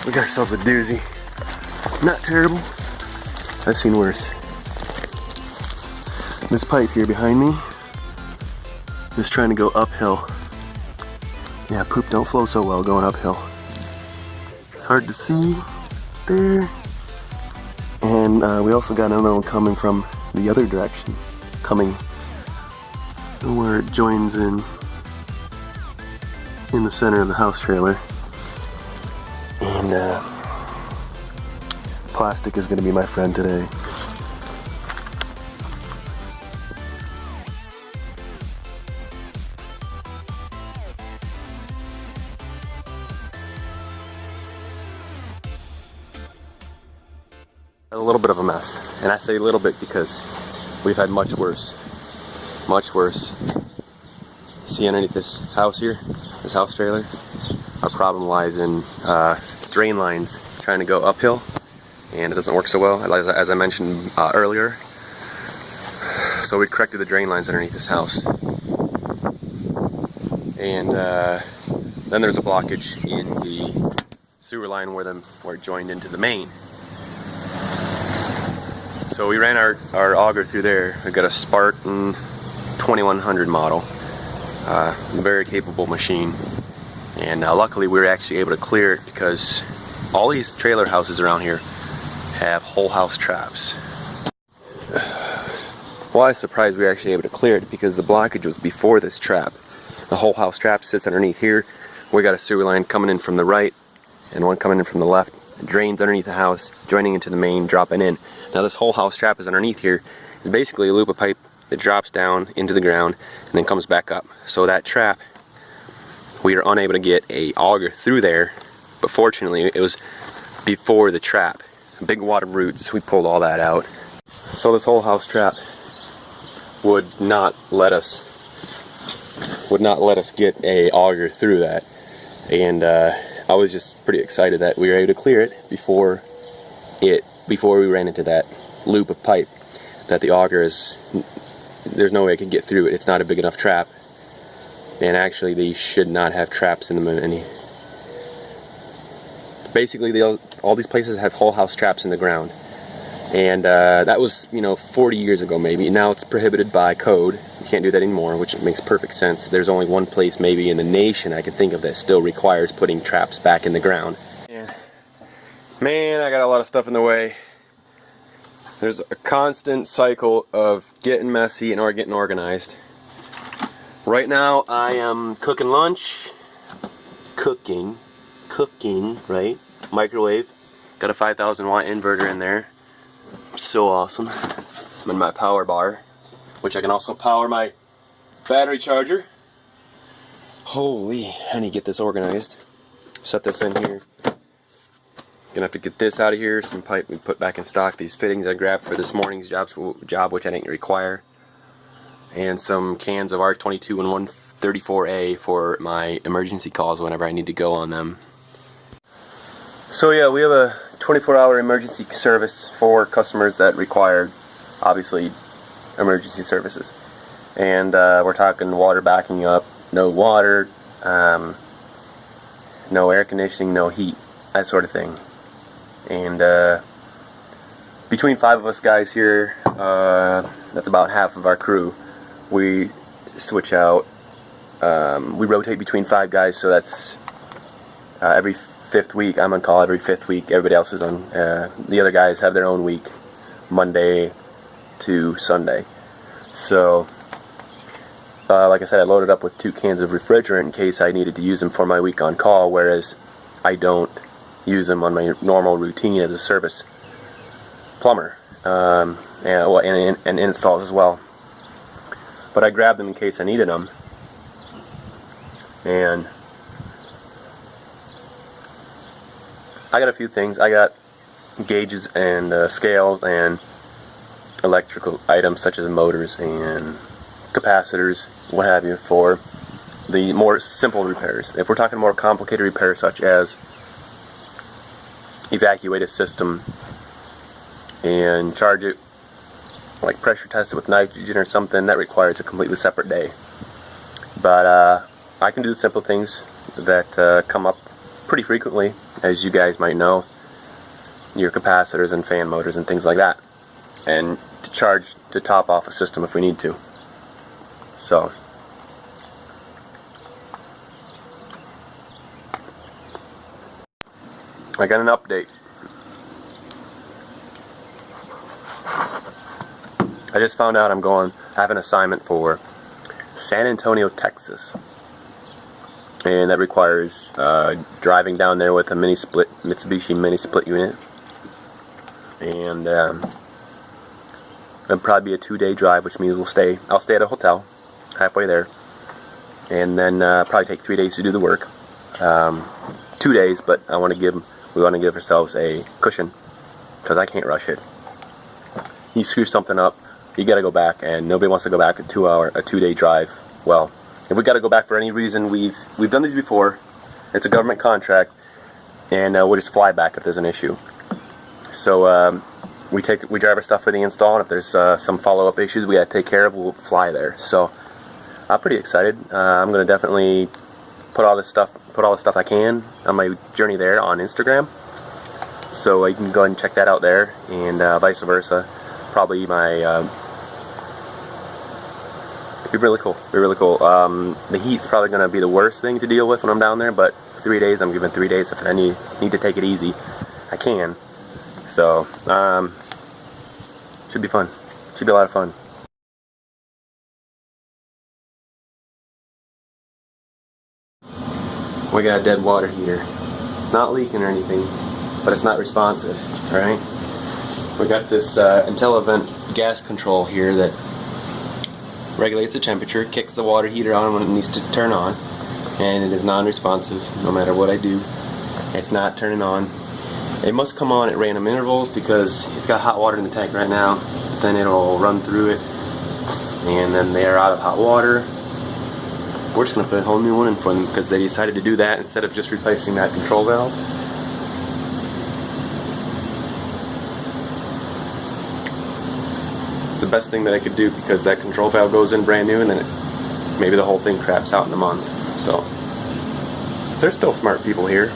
We got ourselves a doozy. Not terrible. I've seen worse. This pipe here behind me is trying to go uphill. Yeah, poop don't flow so well going uphill. It's hard to see there. And we also got another one coming from the other direction, coming where it joins in the center of the house trailer. And plastic is going to be my friend today. A little bit of a mess, and I say a little bit because we've had much worse. Much worse. See underneath this house here, this house trailer, our problem lies in drain lines trying to go uphill, and it doesn't work so well, as I mentioned earlier. So we corrected the drain lines underneath this house, and then there's a blockage in the sewer line where it joined into the main. So we ran our auger through there. We got a Spartan 2100 model, very capable machine, and luckily we were actually able to clear it because all these trailer houses around here have whole house traps. Well, I was surprised we were actually able to clear it because the blockage was before this trap. The whole house trap sits underneath here. We got a sewer line coming in from the right and one coming in from the left. It drains underneath the house, joining into the main, dropping in. Now this whole house trap is underneath here. It's basically a loop of pipe that drops down into the ground and then comes back up. So that trap, we are unable to get a auger through there, but fortunately it was before the trap. Big wad of roots, we pulled all that out. So this whole house trap would not let us get a auger through that, and I was just pretty excited that we were able to clear it before we ran into that loop of pipe. That the auger there's no way it could get through it. It's not a big enough trap, and actually these should not have traps in them. Basically, all these places have whole house traps in the ground, and that was 40 years ago maybe. Now it's prohibited by code. You can't do that anymore, which makes perfect sense. There's only one place maybe in the nation I can think of that still requires putting traps back in the ground. Man, I got a lot of stuff in the way. There's a constant cycle of getting messy and getting organized. Right now I am cooking lunch. Cooking, right? Microwave. Got a 5,000 watt inverter in there. So awesome. I'm in my power bar, which I can also power my battery charger. Holy, I need to get this organized. Set this in here. Gonna have to get this out of here. Some pipe we put back in stock. These fittings I grabbed for this morning's job, which I didn't require. And some cans of R22 and 134A for my emergency calls whenever I need to go on them. So yeah, we have a 24-hour emergency service for customers that require, obviously, emergency services. And we're talking water backing up, no water, no air conditioning, no heat, that sort of thing. And between 5 of us guys here, that's about half of our crew, we switch out. We rotate between 5 guys, so that's every 5th week. I'm on call every 5th week. Everybody else is on. The other guys have their own week, Monday to Sunday. So, like I said, I loaded up with 2 cans of refrigerant in case I needed to use them for my week on call, whereas I don't use them on my normal routine as a service plumber, and installs as well. But I grabbed them in case I needed them. And I got a few things. I got gauges and scales and electrical items such as motors and capacitors, what have you, for the more simple repairs. If we're talking more complicated repairs such as evacuate a system and charge it, like pressure test it with nitrogen or something, that requires a completely separate day. But I can do simple things that come up pretty frequently, as you guys might know, your capacitors and fan motors and things like that, and to top off a system if we need to. So I got an update. I just found out I have an assignment for San Antonio, Texas, and that requires driving down there with a Mitsubishi mini split unit, and it'll probably be a 2-day drive, which means I'll stay at a hotel halfway there, and then probably take 3 days to do the work. 2 days, but we want to give ourselves a cushion because I can't rush it. You screw something up, you got to go back, and nobody wants to go back a 2-day drive. Well, if we got to go back for any reason, we've done these before. It's a government contract, and we'll just fly back if there's an issue. So we drive our stuff for the install, and if there's some follow-up issues we got to take care of, we'll fly there. So I'm pretty excited. I'm gonna definitely put all the stuff I can on my journey there on Instagram. So you can go ahead and check that out there, and vice versa. Probably it'd be really cool. The heat's probably going to be the worst thing to deal with when I'm down there, but 3 days, I'm given 3 days. If I need to take it easy, I can. So, should be fun. Should be a lot of fun. We got a dead water heater. It's not leaking or anything, but it's not responsive, alright? We got this IntelliVent gas control here that regulates the temperature, kicks the water heater on when it needs to turn on, and it is non-responsive no matter what I do. It's not turning on. It must come on at random intervals because it's got hot water in the tank right now, but then it'll run through it, and then they are out of hot water. We're just going to put a whole new one in for them because they decided to do that instead of just replacing that control valve. It's the best thing that I could do because that control valve goes in brand new, and then maybe the whole thing craps out in a month. So there's still smart people here.